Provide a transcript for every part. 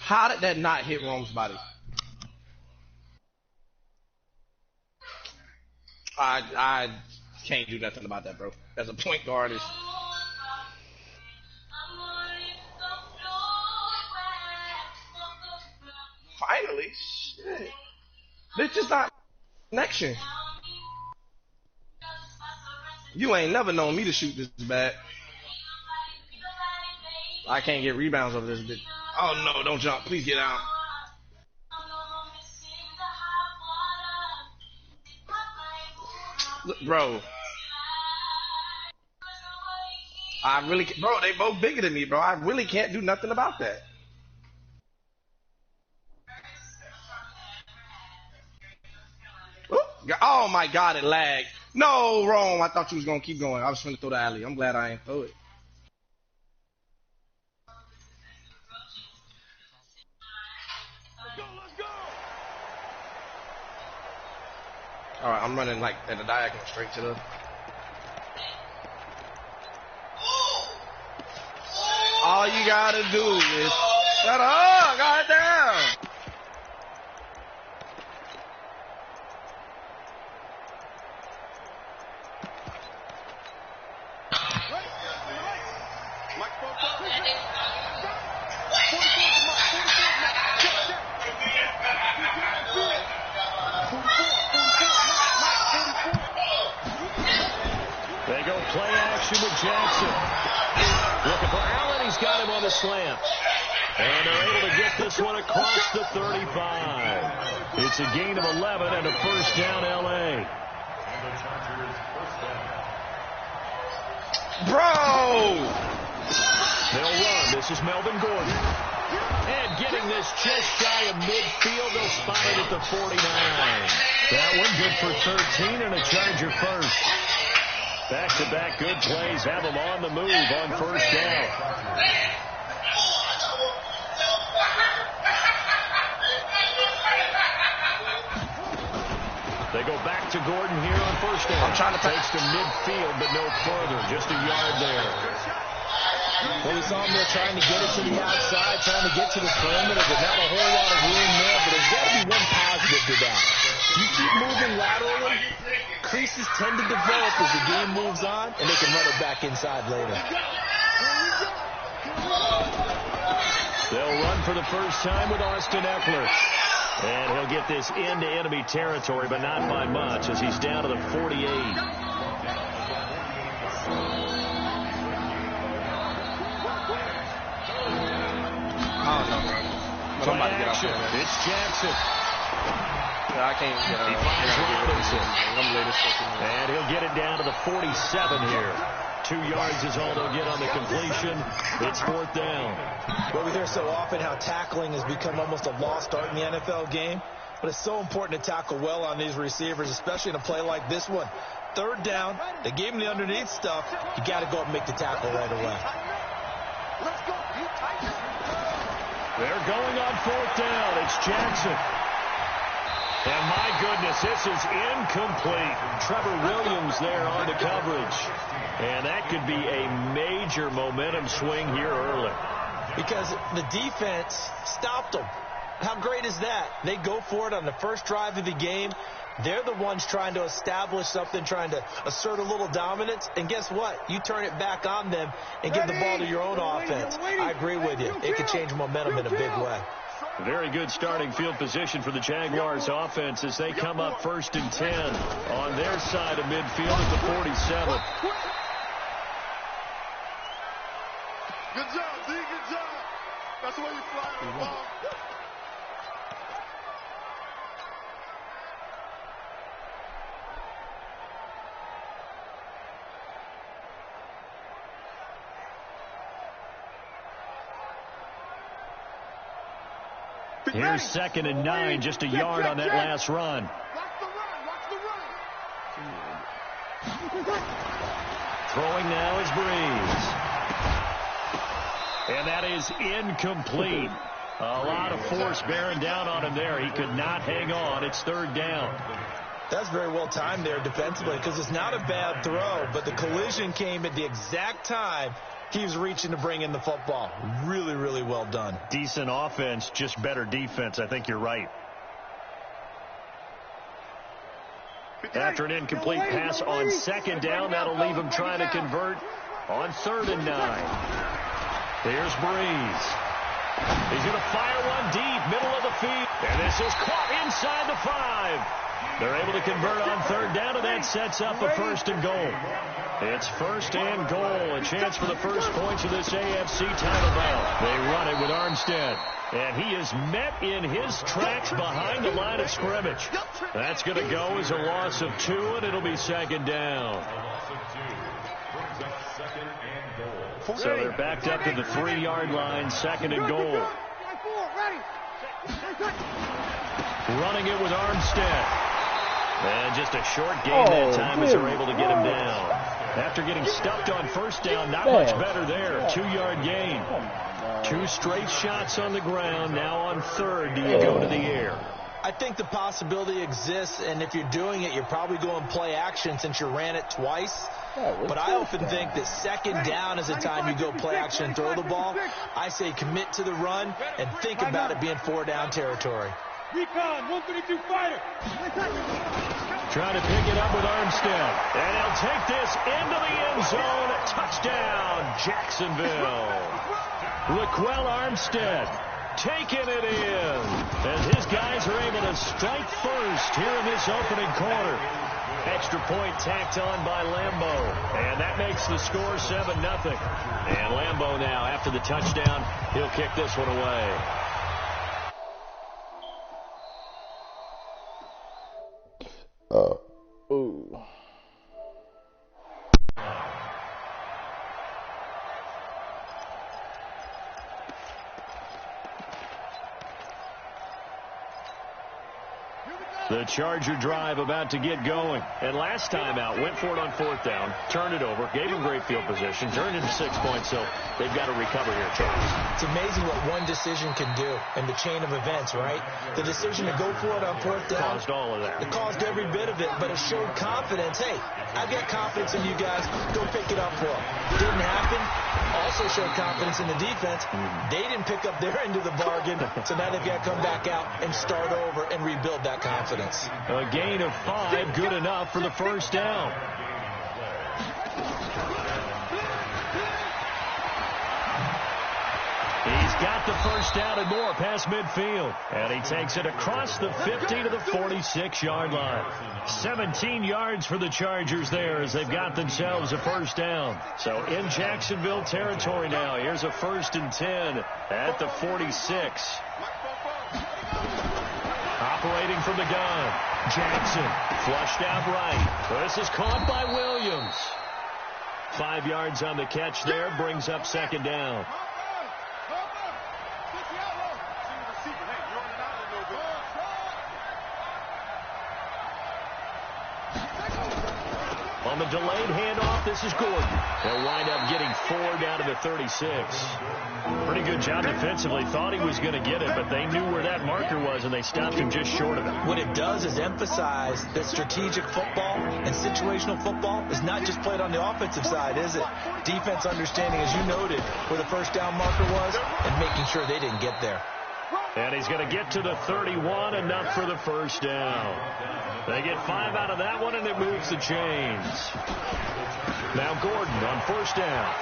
How did that not hit Rome's body? I can't do nothing about that, bro. As a point guard, is finally shit. This just not connection. You ain't never known me to shoot this bad. I can't get rebounds over this bitch. Oh no, don't jump. Please get out. Look, bro. I really can't, bro, they both bigger than me, bro. I really can't do nothing about that. Oh my god, it lagged. No, Rome. I thought you was gonna keep going. I was trying to throw the alley. I'm glad I ain't throw it. Alright, I'm running like at the diagonal straight to the. All you gotta do is shut up, goddamn. They go play action with Jackson. Looking for Allen. He's got him on the slam. And they're able to get this one across the 35. It's a gain of 11 and a first down, L.A. Bro! They'll run. This is Melvin Gordon. And getting this just shy of midfield. They'll spot it at the 49. That one good for 13 and a Charger first. Back-to-back good plays have them on the move on first down. They go back to Gordon here on first down. I'm trying to takes to midfield, but no further. Just a yard there. Well, we saw him there trying to get it to the outside, trying to get to the perimeter, but not a whole lot of room there. But there's got to be one positive to that. You keep moving laterally, creases tend to develop as the game moves on, and they can run it back inside later. They'll run for the first time with Austin Eckler. And he'll get this into enemy territory, but not by much, as he's down to the 48. I'm about to get off there. It's Jackson. Yeah, I can't get out. He finds Robinson. And he'll get it down to the 47 here. 2 yards is all they'll get on the completion. It's fourth down. Well, we hear so often how tackling has become almost a lost art in the NFL game. But it's so important to tackle well on these receivers, especially in a play like this one. Third down, they gave him the underneath stuff. You got to go up and make the tackle right away. They're going on fourth down. It's Jackson. And my goodness, this is incomplete. Trevor Williams there on the coverage. And that could be a major momentum swing here early. Because the defense stopped them. How great is that? They go for it on the first drive of the game. They're the ones trying to establish something, trying to assert a little dominance. And guess what? You turn it back on them and give the ball to your own offense. I agree with you. It could change momentum in a big way. Very good starting field position for the Jaguars offense as they come up first and 10 on their side of midfield at the 47. Good job, D. Good job. That's the way you fly the ball. Here's second and 9, just a yard on that last run. Watch the run. Watch the run. Throwing now is Breeze. And that is incomplete. A lot of force bearing down on him there. He could not hang on. It's third down. That's very well timed there defensively because it's not a bad throw, but the collision came at the exact time He was reaching to bring in the football. Really, really well done. Decent offense, just better defense. I think you're right. After an incomplete pass on second down, that'll leave him trying to convert on 3rd and 9. Here's Breeze. He's going to fire one deep, middle of the field. And this is caught inside the 5. They're able to convert on 3rd down, and that sets up a 1st and goal. It's 1st and goal, a chance for the first points of this AFC title bout. They run it with Armstead. And he is met in his tracks behind the line of scrimmage. That's going to go as a loss of 2, and it'll be 2nd down. So they're backed up to the 3-yard line, 2nd and goal. Running it with Armstead. And just a short gain that time as they're able to get him down. After getting stuffed on 1st down, not much better there. 2-yard gain. 2 straight shots on the ground. Now on 3rd, do you go to the air? I think the possibility exists, and if you're doing it, you're probably going play action since you ran it twice. But I often think that 2nd down is the time you go play action and throw the ball. I say commit to the run and think about it being 4-down territory. Recon, 132 fighter. Trying to pick it up with Armstead. And he'll take this into the end zone. Touchdown, Jacksonville. Laquell Armstead taking it in as his guys are able to strike first here in this opening quarter. Extra point tacked on by Lambeau. And that makes the score 7-0. And Lambeau now, after the touchdown, he'll kick this one away. Ooh. The Charger drive about to get going. And last time out, went for it on 4th down, turned it over, gave him great field position, turned into 6 points, so they've got to recover here, Charles. It's amazing what one decision can do in the chain of events, right? The decision to go for it on 4th down. Caused all of that. It caused every bit of it, but it showed confidence. Hey, I've got confidence in you guys. Go pick it up for them. Didn't happen. Also showed confidence in the defense. They didn't pick up their end of the bargain, so now they've got to come back out and start over and rebuild that confidence. A gain of 5, good enough for the 1st down. He's got the 1st down and more past midfield. And he takes it across the 50 to the 46-yard line. 17 yards for the Chargers there as they've got themselves a 1st down. So in Jacksonville territory now. Here's a 1st and 10 at the 46. Operating from the gun. Jackson flushed out right. This is caught by Williams. 5 yards on the catch there. Brings up 2nd down. On the delayed handoff, this is Gordon. They'll wind up getting 4 down to the 36. Pretty good job defensively. Thought he was going to get it, but they knew where that marker was, and they stopped him just short of it. What it does is emphasize that strategic football and situational football is not just played on the offensive side, is it? Defense understanding, as you noted, where the 1st down marker was and making sure they didn't get there. And he's going to get to the 31, enough for the 1st down. They get 5 out of that one, and it moves the chains. Now Gordon on 1st down.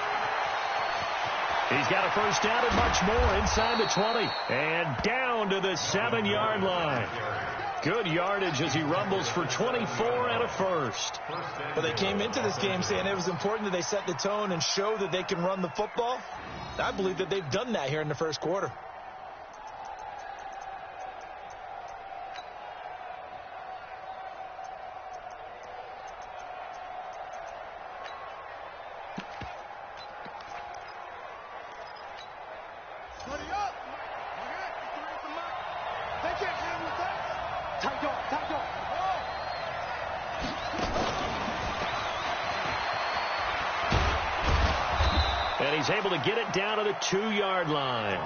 He's got a 1st down and much more inside the 20. And down to the 7-yard line. Good yardage as he rumbles for 24 and a 1st. But they came into this game saying it was important that they set the tone and show that they can run the football. I believe that they've done that here in the 1st quarter. And he's able to get it down to the 2-yard line.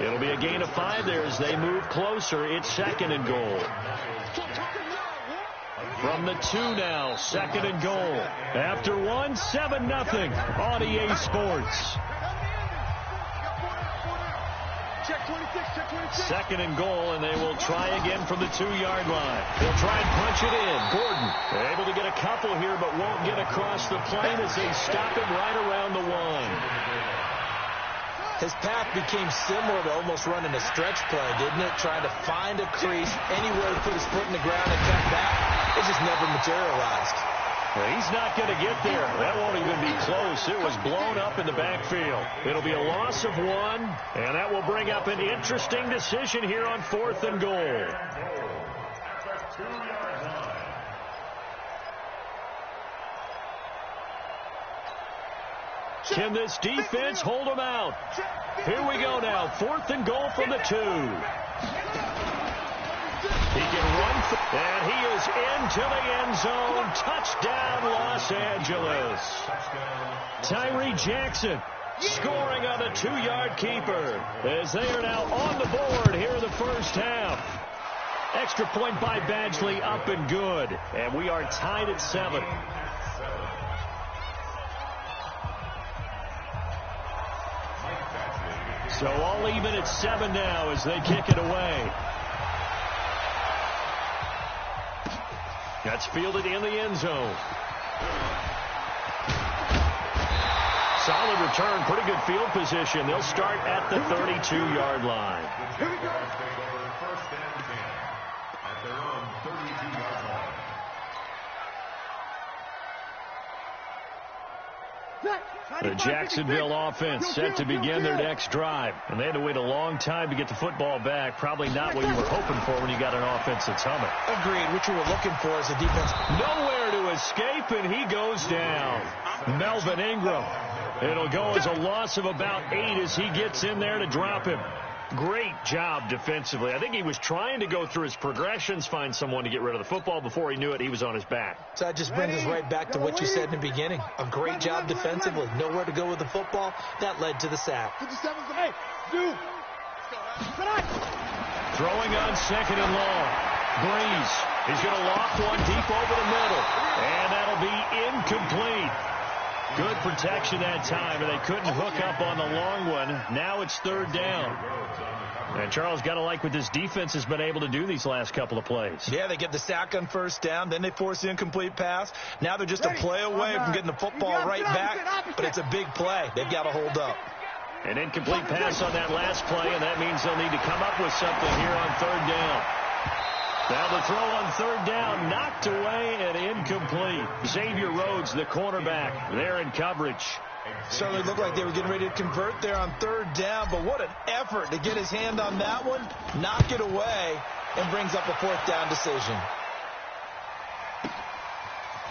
It'll be a gain of 5 there as they move closer. It's 2nd and goal. From the 2 now, 2nd and goal. After 1, 7-0 on EA Sports. Check 26, check 26. 2nd and goal, and they will try again from the 2-yard line. They'll try and punch it in. Gordon able to get a couple here, but won't get across the plane as they stop him right around the 1. His path became similar to almost running a stretch play, didn't it? Trying to find a crease, anywhere to put his foot in the ground and cut back. It just never materialized. Well, he's not going to get there. That won't even be close. It was blown up in the backfield. It'll be a loss of 1, and that will bring up an interesting decision here on 4th and goal. Can this defense hold them out? Here we go now. 4th and goal from the 2. He can run, and he is into the end zone. Touchdown, Los Angeles. Tyree Jackson scoring on the 2-yard keeper as they are now on the board here in the first half. Extra point by Badgley, up and good. And we are tied at 7. So all even at 7 now as they kick it away. That's fielded in the end zone. Solid return, pretty good field position. They'll start at the 32-yard line. Here we go. First down again at their own 32-yard line. The Jacksonville offense set to begin their next drive. And they had to wait a long time to get the football back. Probably not what you were hoping for when you got an offense that's humming. Agreed. What you were looking for is a defense. Nowhere to escape, and he goes down. Melvin Ingram. It'll go as a loss of about 8 as he gets in there to drop him. Great job defensively. I think he was trying to go through his progressions, find someone to get rid of the football. Before he knew it, he was on his back. So that just brings us right back to what you said in the beginning. A great job defensively. Nowhere to go with the football. That led to the sack. Hey, dude. Throwing on 2nd and long. Breeze. He's going to loft one deep over the middle. And that'll be incomplete. Good protection that time, and they couldn't hook up on the long one. Now it's 3rd down. And Charles, got to like what this defense has been able to do these last couple of plays. Yeah, they get the sack on 1st down, then they force the incomplete pass. Now they're just a play away from getting the football right back, but it's a big play. They've got to hold up. An incomplete pass on that last play, and that means they'll need to come up with something here on 3rd down. Now the throw on 3rd down, knocked away and incomplete. Xavier Rhodes, the cornerback, there in coverage. Certainly looked like they were getting ready to convert there on 3rd down, but what an effort to get his hand on that one, knock it away, and brings up a 4th down decision.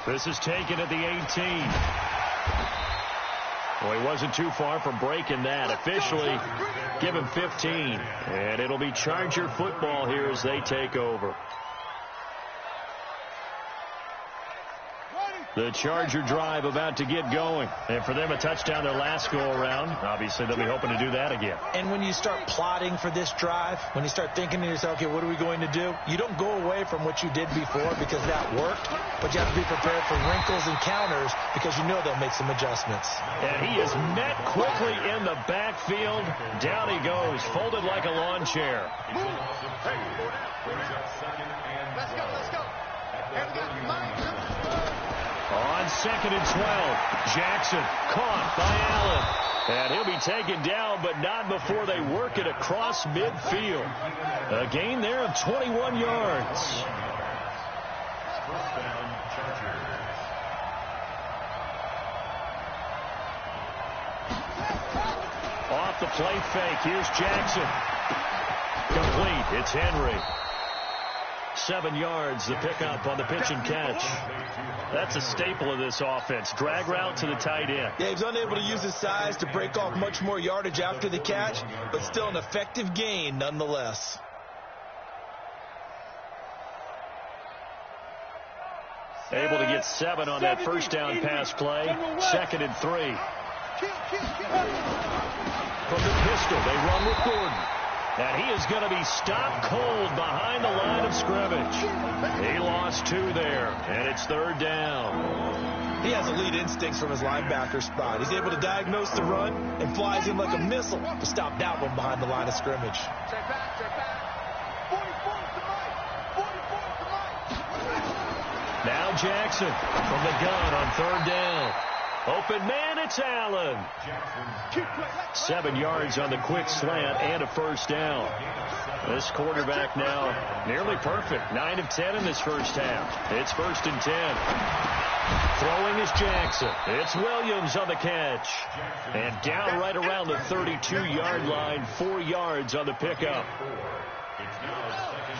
This is taken at the 18. Well, he wasn't too far from breaking that. Officially, give him 15. And it'll be Charger football here as they take over. The Charger drive about to get going. And for them, a touchdown their last go-around. Obviously, they'll be hoping to do that again. And when you start plotting for this drive, when you start thinking to yourself, okay, what are we going to do? You don't go away from what you did before because that worked. But you have to be prepared for wrinkles and counters because you know they'll make some adjustments. And he is met quickly in the backfield. Down he goes, folded like a lawn chair. Let's go, let's go. And we got mine. On 2nd and 12, Jackson caught by Allen. And he'll be taken down, but not before they work it across midfield. A gain there of 21 yards. First down, Chargers. Off the play fake, here's Jackson. Complete, it's Henry. 7 yards, the pickup on the pitch and catch. That's a staple of this offense. Drag route to the tight end. Yeah, he's unable to use his size to break off much more yardage after the catch, but still an effective gain nonetheless. Able to get 7 on that first down pass play. 2nd and 3. From the pistol, they run with Gordon. And he is going to be stopped cold behind the line of scrimmage. He lost 2 there, and it's 3rd down. He has elite instincts from his linebacker spot. He's able to diagnose the run and flies in like a missile to stop that one behind the line of scrimmage. Check back. 44 to Mike. Now Jackson from the gun on 3rd down. Open man, it's Allen. 7 yards on the quick slant and a 1st down. This quarterback now nearly perfect. 9 of 10 in this first half. It's 1st and 10. Throwing is Jackson. It's Williams on the catch. And down right around the 32-yard line. 4 yards on the pickup.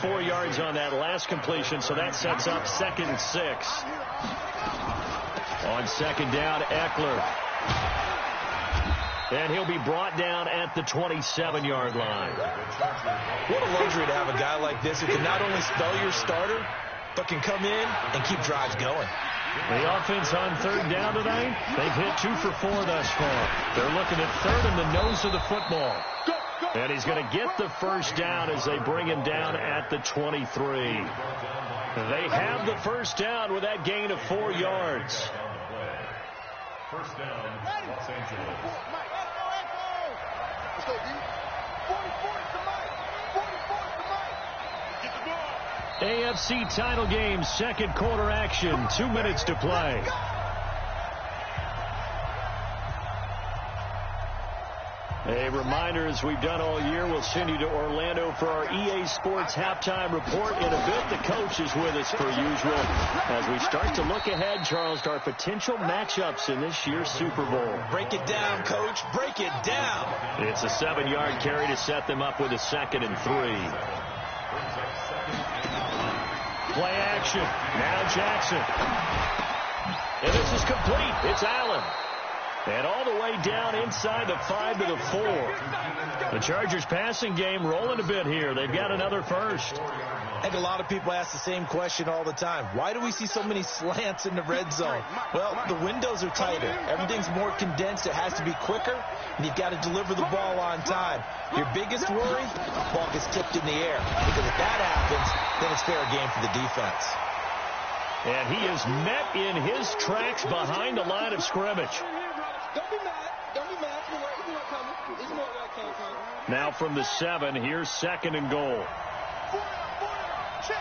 4 yards on that last completion, so that sets up 2nd and 6. On 2nd down, Eckler. And he'll be brought down at the 27-yard line. What a luxury to have a guy like this who can not only spell your starter, but can come in and keep drives going. The offense on 3rd down tonight, they've hit 2 for 4 thus far. They're looking at 3rd in the nose of the football. And he's going to get the 1st down as they bring him down at the 23. They have the 1st down with that gain of 4 yards. 1st down, Los Angeles. Let's go, D. 44 to Mike. 44 to Mike. Get the ball. AFC title game, 2nd quarter action. 2 minutes to play. A reminder, as we've done all year, we'll send you to Orlando for our EA Sports halftime report. In a bit, the coach is with us per usual. As we start to look ahead, Charles, to our potential matchups in this year's Super Bowl. Break it down, Coach. Break it down. It's a 7-yard carry to set them up with a 2nd and 3. Play action. Now Jackson. And this is complete. It's Allen. And all the way down inside the 5 to the 4. The Chargers passing game rolling a bit here. They've got another 1st. I think a lot of people ask the same question all the time. Why do we see so many slants in the red zone? Well, the windows are tighter. Everything's more condensed. It has to be quicker, and you've got to deliver the ball on time. Your biggest worry, the ball gets tipped in the air. Because if that happens, then it's fair game for the defense. And he is met in his tracks behind the line of scrimmage. Don't be mad. Don't be mad. He's more coming. He's more where I came from. Now from the 7, here's 2nd and goal. Check.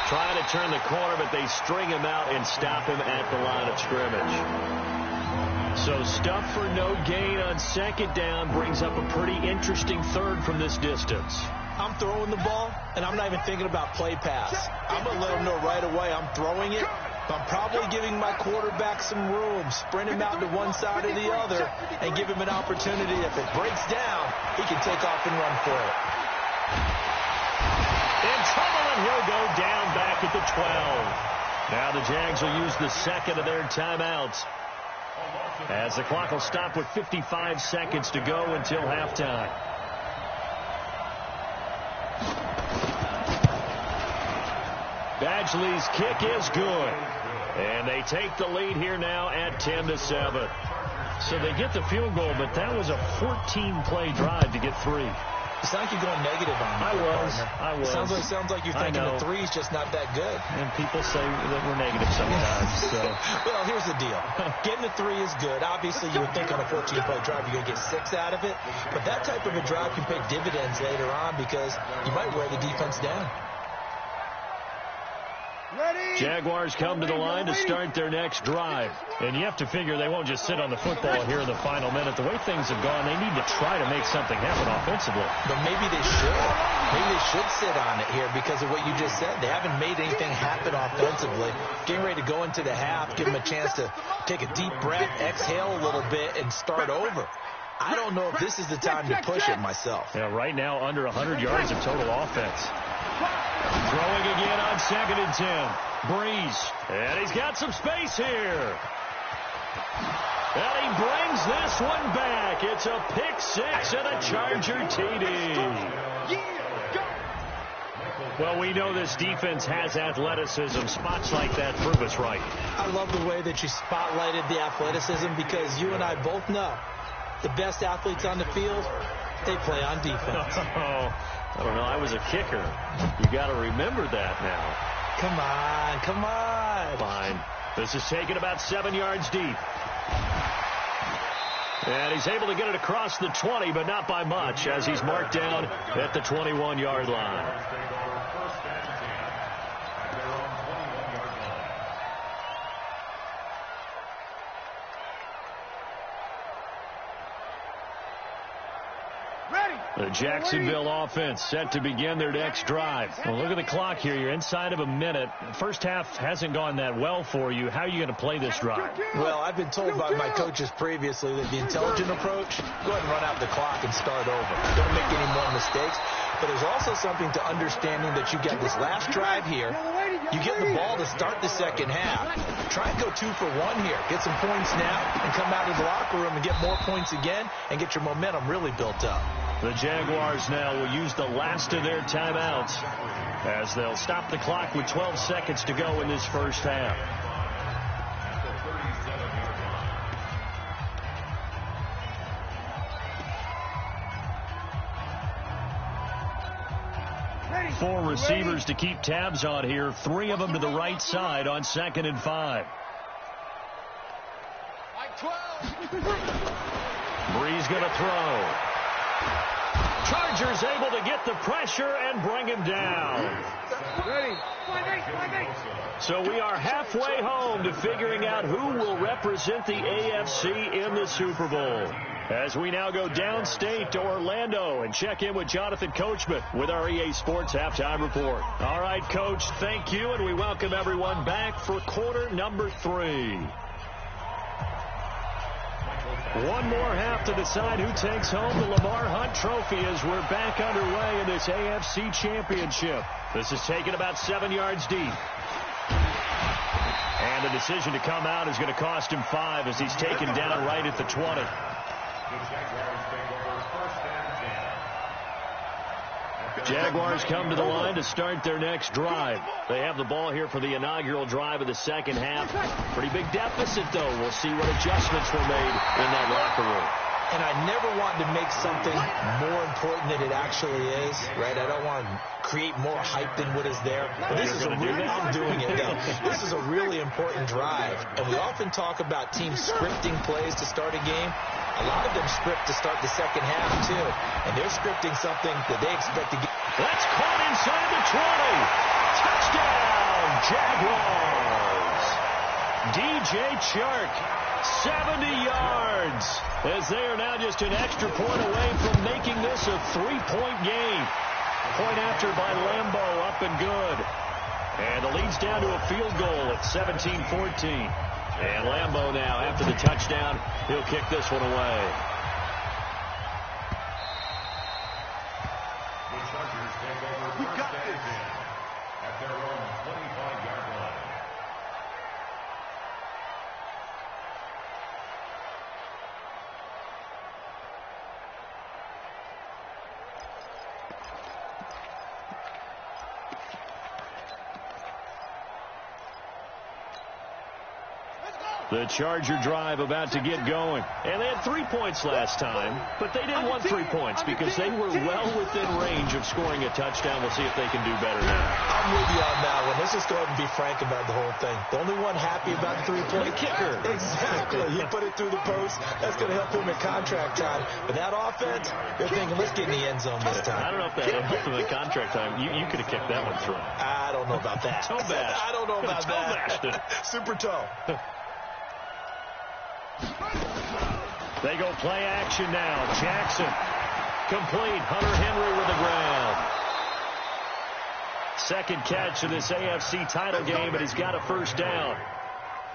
Trying to turn the corner, but they string him out and stop him at the line of scrimmage. So stuff for no gain on 2nd down brings up a pretty interesting 3rd from this distance. I'm throwing the ball, and I'm not even thinking about play pass. I'm going to let them know right away I'm throwing it. But I'm probably giving my quarterback some room, sprint him out to one side or the other, and give him an opportunity. If it breaks down, he can take off and run for it. In trouble, and he'll go down back at the 12. Now the Jags will use the 2nd of their timeouts, as the clock will stop with 55 seconds to go until halftime. Badgley's kick is good. And they take the lead here now at 10-7. So they get the field goal, but that was a 14-play drive to get 3. It's not like you're going negative on me. I was. Sounds like you're thinking the 3's just not that good. And people say that we're negative sometimes. So. Well, here's the deal. Getting the 3 is good. Obviously, you would think on a 14-play drive you're going to get 6 out of it. But that type of a drive can pay dividends later on because you might wear the defense down. Jaguars come to the line to start their next drive. And you have to figure they won't just sit on the football here in the final minute. The way things have gone, they need to try to make something happen offensively. But maybe they should. Maybe they should sit on it here because of what you just said. They haven't made anything happen offensively. Getting ready to go into the half, give them a chance to take a deep breath, exhale a little bit, and start over. I don't know if this is the time to push it myself. Yeah, right now under 100 yards of total offense. Throwing again on 2nd and 10. Breeze. And he's got some space here. And he brings this one back. It's a pick 6 and a Charger TD. Well, we know this defense has athleticism. Spots like that prove us right. I love the way that you spotlighted the athleticism because you and I both know the best athletes on the field, they play on defense. Oh, I don't know. I was a kicker. You got to remember that now. Come on, come on. Fine. This is taken about 7 yards deep. And he's able to get it across the 20, but not by much, as he's marked down at the 21-yard line. The Jacksonville offense set to begin their next drive. Well, look at the clock here. You're inside of a minute. First half hasn't gone that well for you. How are you going to play this drive? Well, I've been told by my coaches previously that the intelligent approach, go ahead and run out the clock and start over. Don't make any more mistakes. But there's also something to understanding that you get this last drive here. You get the ball to start the second half. Try and go 2 for 1 here. Get some points now and come out of the locker room and get more points again and get your momentum really built up. The Jaguars now will use the last of their timeouts as they'll stop the clock with 12 seconds to go in this first half. Four receivers to keep tabs on here. 3 of them to the right side on 2nd and 5. Bree's going to throw. Chargers able to get the pressure and bring him down. So we are halfway home to figuring out who will represent the AFC in the Super Bowl. As we now go downstate to Orlando and check in with Jonathan Coachman with our EA Sports Halftime Report. All right, Coach, thank you, and we welcome everyone back for quarter number 3. One more half to decide who takes home the Lamar Hunt Trophy as we're back underway in this AFC Championship. This is taken about 7 yards deep. And the decision to come out is going to cost him 5 as he's taken down right at the 20. Jaguars come to the line to start their next drive. They have the ball here for the inaugural drive of the second half. Pretty big deficit, though. We'll see what adjustments were made in that locker room. And I never want to make something more important than it actually is, right? I don't want to create more hype than what is there. But this is a really, I'm doing it now. This is a really important drive. And we often talk about teams scripting plays to start a game. A lot of them script to start the second half, too. And they're scripting something that they expect to get. That's caught inside the 20. Touchdown, Jaguars. DJ Chark, 70 yards. As they are now just an extra point away from making this a 3-point game. Point after by Lambo, up and good. And the lead's down to a field goal at 17-14. And Lambo now, after the touchdown, he'll kick this one away. The Chargers take over first and 10 at their own 25-yard line. The Charger drive about to get going. And they had 3 points last time, but they didn't want 3 points because they were well within range of scoring a touchdown. We'll see if they can do better now. I'm with you on that one. Let's just go ahead and be frank about the whole thing. The only one happy about the 3-point kicker. Exactly. He put it through the post. That's going to help him in contract time. But that offense, they're thinking, let's get in the end zone this time. I don't know if that helped him in contract time. You could have kicked that one through. I don't know about that. Toe bash. I don't know about that. Super toe. They go play action now. Jackson complete. Hunter Henry with the ground. Second catch of this AFC title game, and he's got a first down.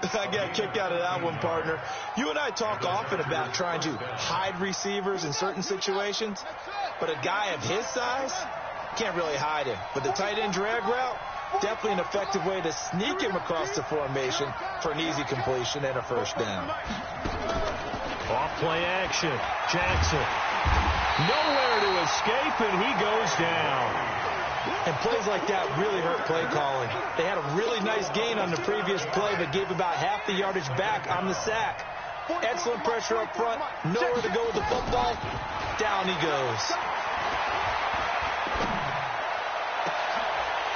I got a kick out of that one, partner. You and I talk often about trying to hide receivers in certain situations, but a guy of his size can't really hide him. But the tight end drag route, definitely an effective way to sneak him across the formation for an easy completion and a first down. Off play action. Jackson. Nowhere to escape, and he goes down. And plays like that really hurt play calling. They had a really nice gain on the previous play, but gave about half the yardage back on the sack. Excellent pressure up front. Nowhere to go with the football. Down he goes.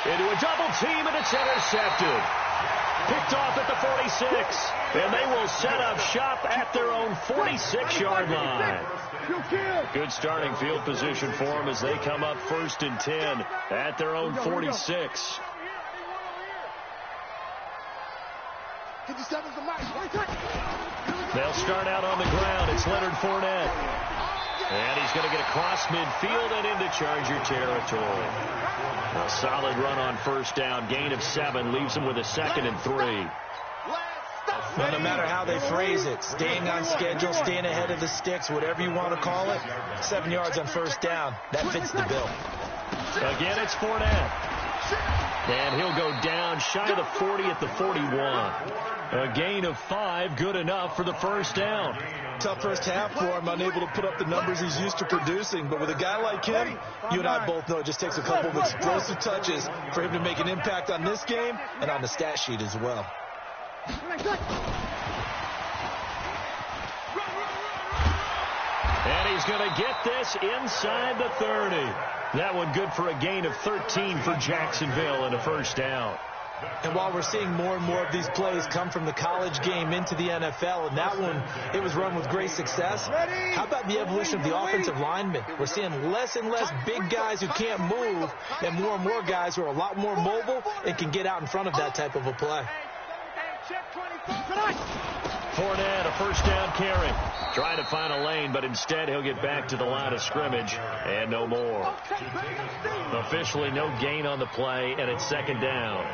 Into a double team, and it's intercepted. Picked off at the 46. And they will set up shop at their own 46-yard line. Good starting field position for them as they come up 1st and 10 at their own 46. They'll start out on the ground. It's Leonard Fournette. And he's going to get across midfield and into Charger territory. A solid run on 1st down. Gain of 7 leaves him with a 2nd and 3. Well, no matter how they phrase it, staying on schedule, staying ahead of the sticks, whatever you want to call it, 7 yards on 1st down. That fits the bill. Again, it's Fournette. And he'll go down shy of the 40 at the 41. A gain of 5, good enough for the 1st down. Tough first half for him, unable to put up the numbers he's used to producing. But with a guy like him, you and I both know it just takes a couple of explosive touches for him to make an impact on this game and on the stat sheet as well. And he's going to get this inside the 30. That one good for a gain of 13 for Jacksonville and a 1st down. And while we're seeing more and more of these plays come from the college game into the NFL, and that one, it was run with great success, how about the evolution of the offensive linemen? We're seeing less and less big guys who can't move and more guys who are a lot more mobile and can get out in front of that type of a play. Fournette, a 1st down carry. Trying to find a lane, but instead he'll get back to the line of scrimmage and no more. Officially no gain on the play, and it's 2nd down.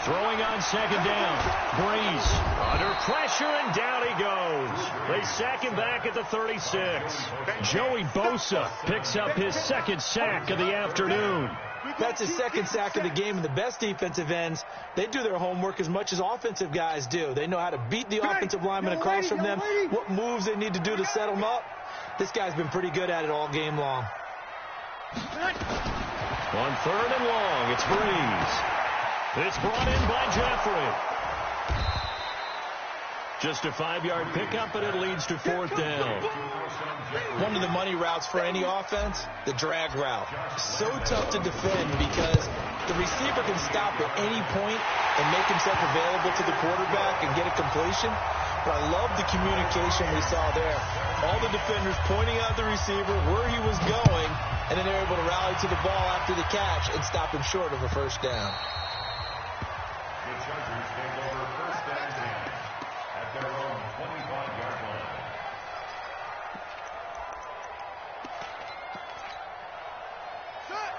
Throwing on 2nd down. Breeze under pressure, and down he goes. They sack him back at the 36. Joey Bosa picks up his 2nd sack of the afternoon. That's his 2nd sack of the game, and the best defensive ends, they do their homework as much as offensive guys do. They know how to beat the offensive lineman across from them, what moves they need to do to set them up. This guy's been pretty good at it all game long. On 3rd and long, it's Breeze. It's brought in by Jeffrey. Just a 5-yard pickup, and it leads to 4th down. One of the money routes for any offense, the drag route. So tough to defend because the receiver can stop at any point and make himself available to the quarterback and get a completion. But I love the communication we saw there. All the defenders pointing out the receiver, where he was going, and then they're able to rally to the ball after the catch and stop him short of a 1st down. The Chargers take over 1st and 10 at their own 25-yard line.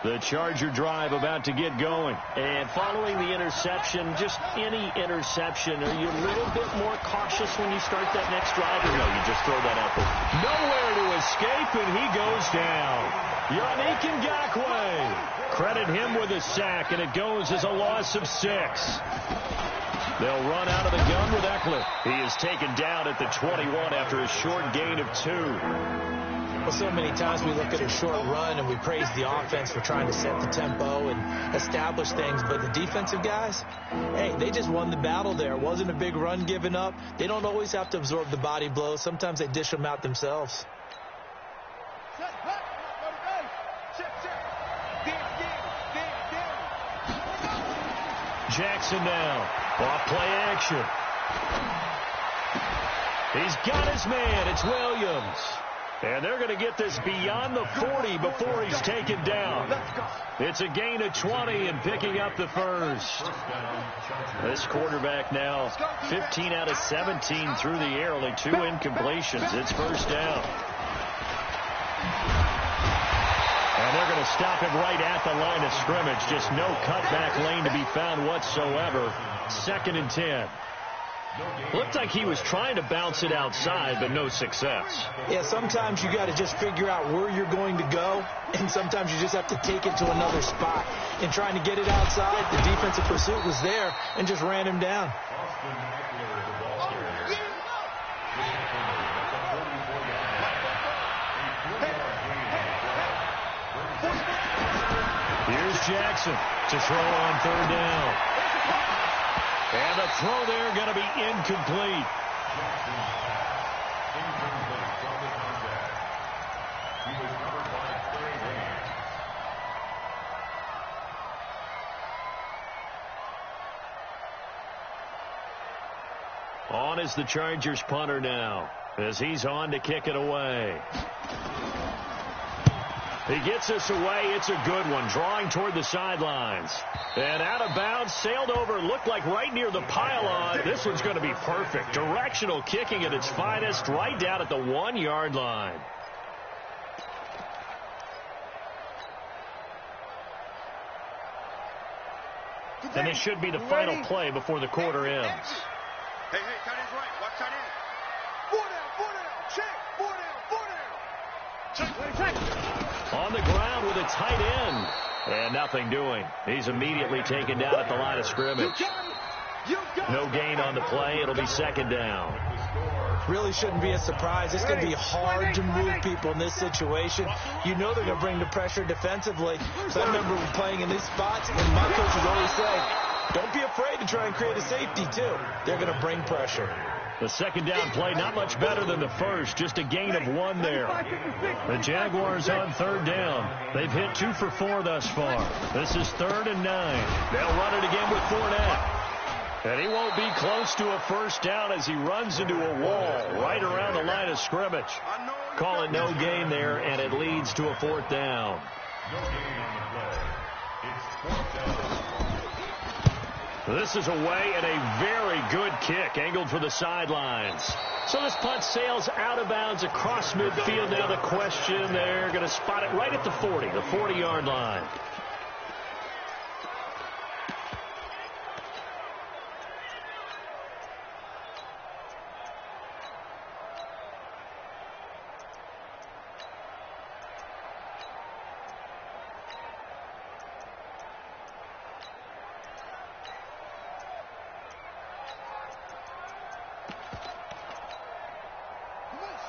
The Charger drive about to get going. And following the interception, just any interception, are you a little bit more cautious when you start that next drive? Or no, you just throw that out there? Nowhere to escape, and he goes down. Yannick Ngakoue. Credit him with a sack, and it goes as a loss of 6. They'll run out of the gun with Eckler. He is taken down at the 21 after a short gain of 2. Well, so many times we look at a short run and we praise the offense for trying to set the tempo and establish things. But the defensive guys, hey, they just won the battle there. It wasn't a big run given up. They don't always have to absorb the body blows. Sometimes they dish them out themselves. Jackson now. Off play action. He's got his man. It's Williams. And they're going to get this beyond the 40 before he's taken down. It's a gain of 20 and picking up the 1st. This quarterback now 15 out of 17 through the air, only 2 incompletions. It's 1st down. And they're going to stop him right at the line of scrimmage. Just no cutback lane to be found whatsoever. 2nd and 10. Looked like he was trying to bounce it outside, but no success. Yeah, sometimes you got to just figure out where you're going to go, and sometimes you just have to take it to another spot. In trying to get it outside, the defensive pursuit was there and just ran him down. Jackson to throw on third down. And the throw there going to be incomplete. Incomplete from the contact. He was covered by Trey Haynes. On is the Chargers punter now, as he's on to kick it away. He gets us away. It's a good one, drawing toward the sidelines. And out of bounds, sailed over, looked like right near the pylon. This one's going to be perfect. Directional kicking at its finest, right down at the 1-yard line. And this should be the final play before the quarter ends. Hey, tight end's right. Watch tight end. 4 down. Check. 4 down. Check. On the ground with a tight end. And nothing doing. He's immediately taken down at the line of scrimmage. No gain on the play. It'll be second down. Really shouldn't be a surprise. It's going to be hard to move people in this situation. You know they're going to bring the pressure defensively. So I remember playing in these spots, and my coaches always say, don't be afraid to try and create a safety, too. They're going to bring pressure. The second down play not much better than the first. Just a gain of 1 there. The Jaguars on third down. They've hit 2 for 4 thus far. This is 3rd and 9. They'll run it again with Fournette. And he won't be close to a first down as he runs into a wall right around the line of scrimmage. Call it no gain there, and it leads to a 4th down. No gain on the play. It's 4th down. This is away and a very good kick angled for the sidelines. So this punt sails out of bounds across midfield. Now the question, they're going to spot it right at the 40, the 40-yard line.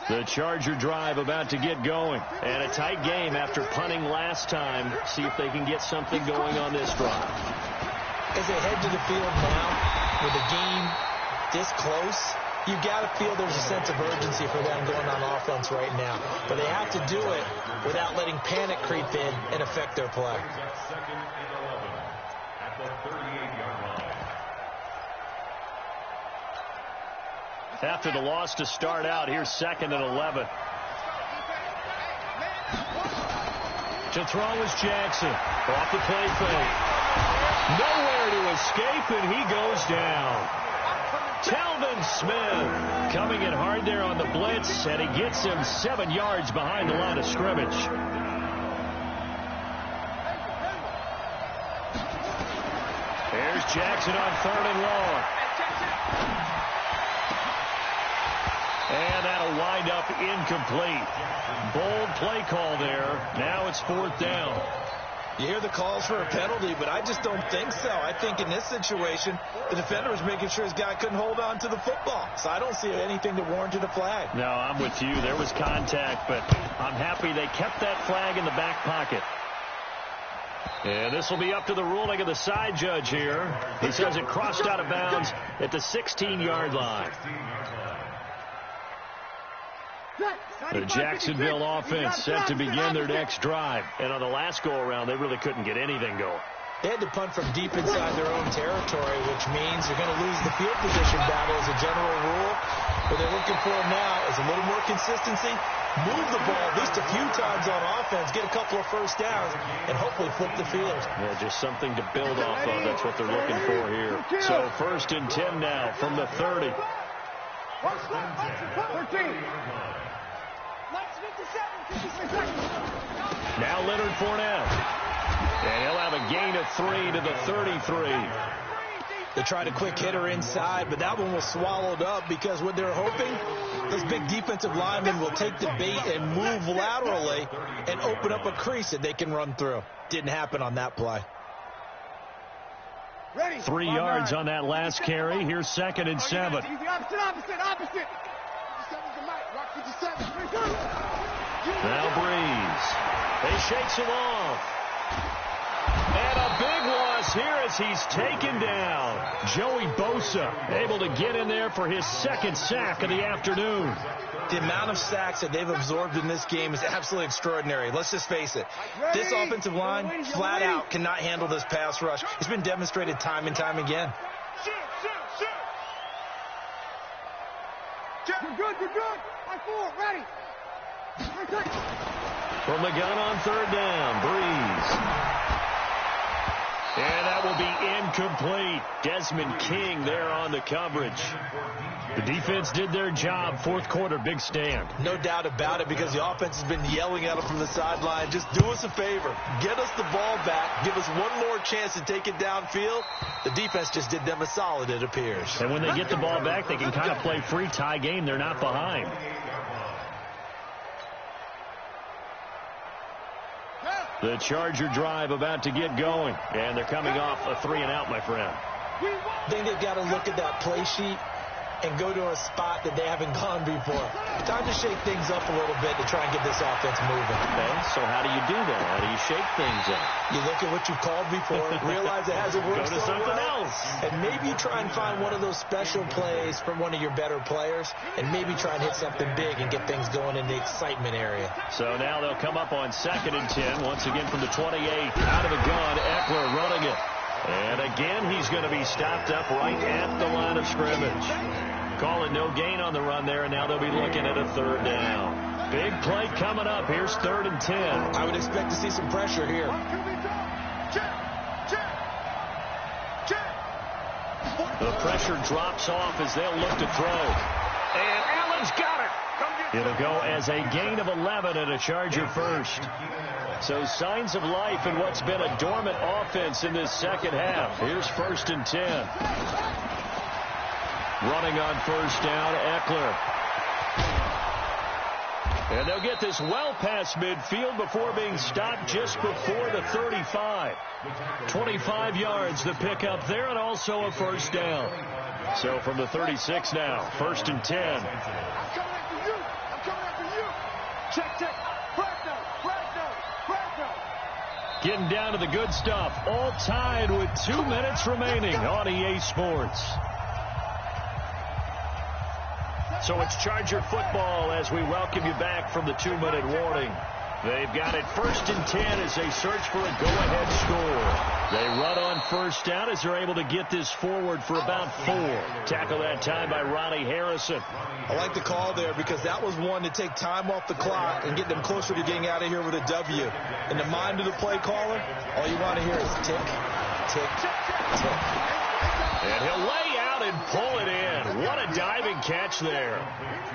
The Charger drive about to get going. And a tight game after punting last time. See if they can get something going on this drive. As they head to the field now, with the game this close, you got to feel there's a sense of urgency for them going on offense right now. But they have to do it without letting panic creep in and affect their play. Second and 11 at the 38-yard line. After the loss to start out, here's 2nd and 11. To throw is Jackson. Off the play fake. Nowhere to escape, and he goes down. Talvin Smith coming in hard there on the blitz, and he gets him 7 yards behind the line of scrimmage. Here's Jackson on 3rd and long. And that'll wind up incomplete. Bold play call there. Now it's 4th down. You hear the calls for a penalty, but I just don't think so. I think in this situation, the defender was making sure his guy couldn't hold on to the football. So I don't see anything that warranted a flag. No, I'm with you. There was contact, but I'm happy they kept that flag in the back pocket. And this will be up to the ruling of the side judge here. He says it crossed out of bounds at the 16-yard line. The Jacksonville offense set to begin their next drive. And on the last go-around, they really couldn't get anything going. They had to punt from deep inside their own territory, which means they're going to lose the field position battle as a general rule. What they're looking for now is a little more consistency, move the ball at least a few times on offense, get a couple of first downs, and hopefully flip the field. Yeah, just something to build off of. That's what they're looking for here. So 1st and 10 now from the 30. 13. Now Leonard Fournette. And he'll have a gain of 3 to the 33. They tried a quick hitter inside, but that one was swallowed up because what they're hoping, those big defensive linemen will take the bait and move laterally and open up a crease that they can run through. Didn't happen on that play. 3 yards on that last carry. Here's 2nd and 7. Opposite. Now Breeze. He shakes him off. is here as he's taken down. Joey Bosa able to get in there for his second sack of the afternoon. The amount of sacks that they've absorbed in this game is absolutely extraordinary. Let's just face it. This offensive line, flat out, cannot handle this pass rush. It's been demonstrated time and time again. You're good, you're good. I-4, ready. From the gun on third down, Breeze. And that will be incomplete. Desmond King there on the coverage. The defense did their job. Fourth quarter, big stand. No doubt about it, because the offense has been yelling at them from the sideline. Just do us a favor. Get us the ball back. Give us one more chance to take it downfield. The defense just did them a solid, it appears. And when they get the ball back, they can kind of play free tie game. They're not behind. The Charger drive about to get going. And they're coming off a 3-and-out, my friend. I think they've got to look at that play sheet and go to a spot that they haven't gone before. Time to shake things up a little bit to try and get this offense moving. Okay, so how do you do that? How do you shake things up? You look at what you've called before, realize it hasn't worked Go to something else. and maybe try and find one of those special plays from one of your better players, and maybe try and hit something big and get things going in the excitement area. So now they'll come up on 2nd and 10, once again from the 28. Out of the gun, Eckler running it. And again, he's going to be stopped up right at the line of scrimmage. Calling no gain on the run there, and now they'll be looking at a 3rd down. Big play coming up. Here's 3rd and 10. I would expect to see some pressure here. The pressure drops off as they'll look to throw. And Allen's got it. It'll go as a gain of 11 and a Charger first. So signs of life in what's been a dormant offense in this second half. Here's 1st and 10. Running on 1st down, Eckler. And they'll get this well past midfield before being stopped just before the 35. 25 yards to pick up there, and also a 1st down. So from the 36 now, 1st and 10. I'm coming after you. I'm coming after you. Check. Flag down. Getting down to the good stuff. All tied with 2 minutes remaining on EA Sports. So it's Charger football as we welcome you back from the 2-minute warning. They've got it 1st and 10 as they search for a go-ahead score. They run on 1st down as they're able to get this forward for about 4. Tackle that time by Ronnie Harrison. I like the call there because that was one to take time off the clock and get them closer to getting out of here with a W. In the mind of the play caller, all you want to hear is tick, tick, tick. And he'll lay out and pull it in. What a diving catch there.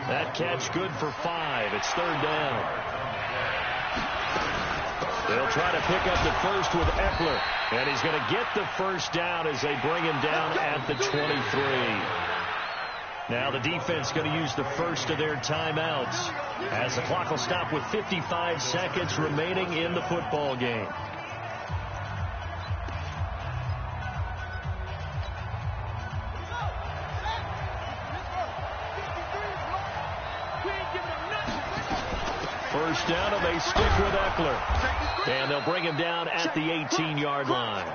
That catch good for 5. It's 3rd down. They'll try to pick up the first with Eckler. And he's going to get the 1st down as they bring him down at the 23. Now the defense going to use the first of their timeouts as the clock will stop with 55 seconds remaining in the football game. First down, and they stick with Eckler. And they'll bring him down at the 18-yard line.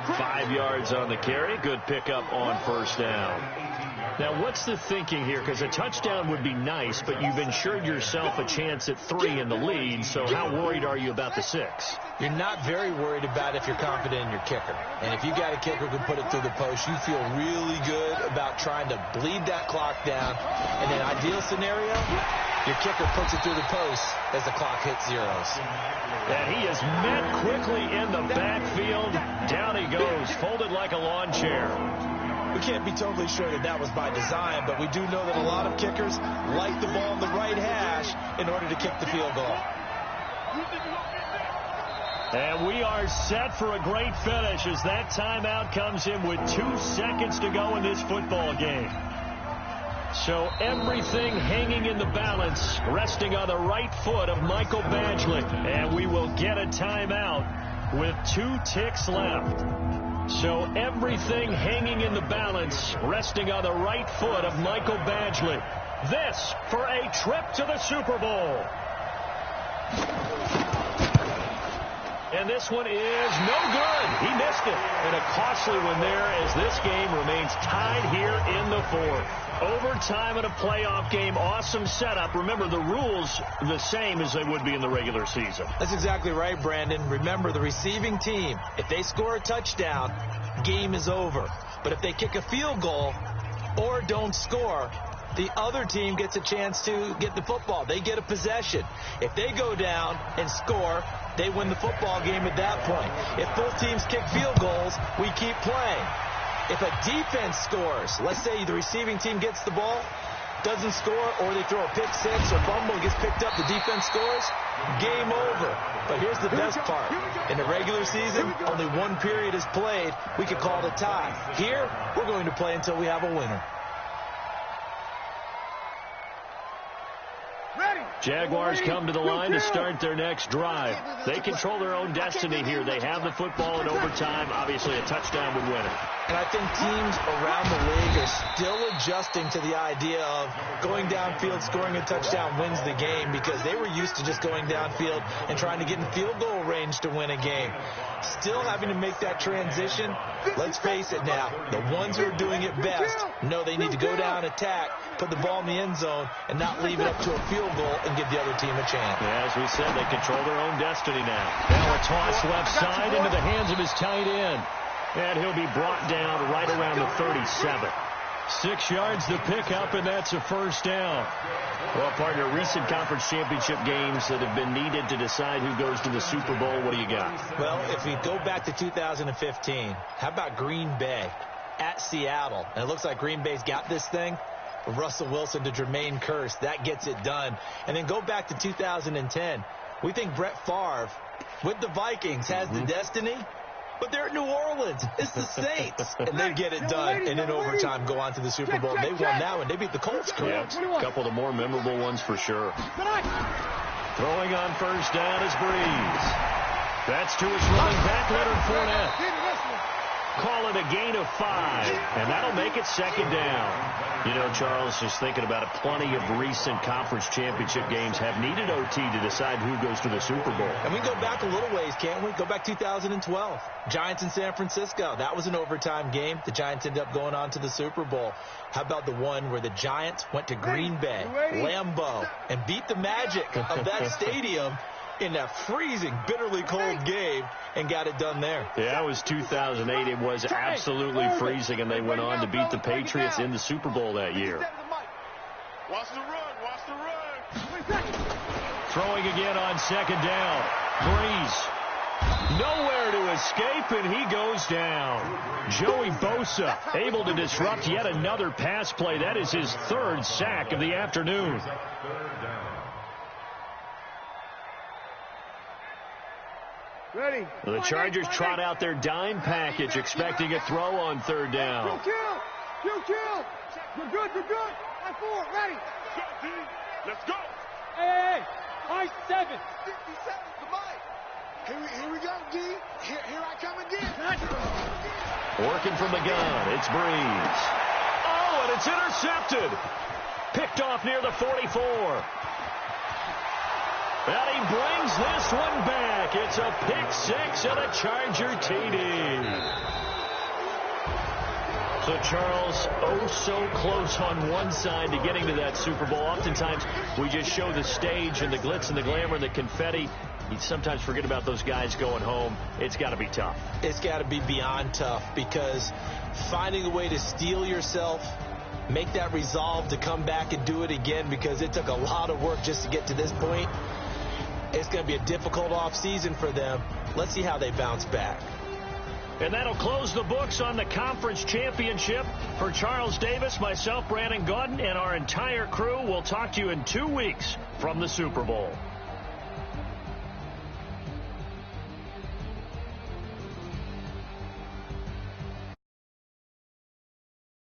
5 yards on the carry. Good pickup on 1st down. Now, what's the thinking here? Because a touchdown would be nice, but you've ensured yourself a chance at 3 in the lead, so how worried are you about the 6? You're not very worried about if you're confident in your kicker. And if you got a kicker who can put it through the post, you feel really good about trying to bleed that clock down. And in an ideal scenario, your kicker puts it through the post as the clock hits zeros. And he is met quickly in the backfield. Down he goes, folded like a lawn chair. We can't be totally sure that that was by design, but we do know that a lot of kickers light the ball on the right hash in order to kick the field goal. And we are set for a great finish as that timeout comes in with 2 seconds to go in this football game. So everything hanging in the balance, resting on the right foot of Michael Badgley. And we will get a timeout with 2 ticks left. So everything hanging in the balance, resting on the right foot of Michael Badgley. This for a trip to the Super Bowl. And this one is no good. He missed it. And a costly one there as this game remains tied here in the fourth. Overtime in a playoff game. Awesome setup. Remember, the rules the same as they would be in the regular season. That's exactly right, Brandon. Remember, the receiving team, if they score a touchdown, game is over. But if they kick a field goal or don't score, the other team gets a chance to get the football. They get a possession. If they go down and score, they win the football game at that point. If both teams kick field goals, we keep playing. If a defense scores, let's say the receiving team gets the ball, doesn't score, or they throw a pick six or fumble and gets picked up, the defense scores, game over. But here's the best part. In the regular season, only one period is played. We could call it a tie. Here, we're going to play until we have a winner. Jaguars come to the line to start their next drive. They control their own destiny here. They have the football in overtime. Obviously, a touchdown would win it. And I think teams around the league are still adjusting to the idea of going downfield, scoring a touchdown wins the game, because they were used to just going downfield and trying to get in field goal range to win a game. Still having to make that transition. Let's face it now, the ones who are doing it best know they need to go down, attack, put the ball in the end zone, and not leave it up to a field goal and give the other team a chance. Yeah, as we said, they control their own destiny now. Now a toss left side into the hands of his tight end. And he'll be brought down right around the 37. 6 yards to pick up, and that's a first down. Well, partner, recent conference championship games that have been needed to decide who goes to the Super Bowl, what do you got? Well, if we go back to 2015, how about Green Bay at Seattle? And it looks like Green Bay's got this thing. Russell Wilson to Jermaine Kearse, that gets it done. And then go back to 2010. We think Brett Favre with the Vikings has the destiny, but they're at New Orleans. It's the Saints. And they get it done. And in overtime, go on to the Super Bowl. They won that one. They beat the Colts. Yeah, a couple of the more memorable ones for sure. Throwing on first down is Breeze. That's to his running back, Leonard Fournette. Call it a gain of 5, and that'll make it second down. You know, Charles, just thinking about it, plenty of recent conference championship games have needed OT to decide who goes to the Super Bowl. And we can go back a little ways, can't we? Go back 2012. Giants in San Francisco. That was an overtime game. The Giants ended up going on to the Super Bowl. How about the one where the Giants went to Green Bay, Lambeau, and beat the magic of that stadium in that freezing, bitterly cold game and got it done there. Yeah, it was 2008. It was absolutely freezing, and they went on to beat the Patriots in the Super Bowl that year. Watch the run. Watch the run. Throwing again on second down. Breeze. Nowhere to escape, and he goes down. Joey Bosa able to disrupt yet another pass play. That is his 3rd sack of the afternoon. Ready. The Chargers trot out their dime package, expecting a throw on 3rd down. You kill. You're good. I 4, ready. Go, D. Let's go. Hey. I 7. 57 to Mike. Here we go, D. Here I come again. Working from the gun, it's Breeze. Oh, and it's intercepted. Picked off near the 44. And he brings this one back. It's a pick 6 and a Charger TD. So, Charles, oh so close on one side to getting to that Super Bowl. Oftentimes, we just show the stage and the glitz and the glamour and the confetti. You sometimes forget about those guys going home. It's got to be tough. It's got to be beyond tough, because finding a way to steel yourself, make that resolve to come back and do it again, because it took a lot of work just to get to this point. It's going to be a difficult offseason for them. Let's see how they bounce back. And that'll close the books on the conference championship. For Charles Davis, myself, Brandon Gaudin, and our entire crew, we'll talk to you in 2 weeks from the Super Bowl.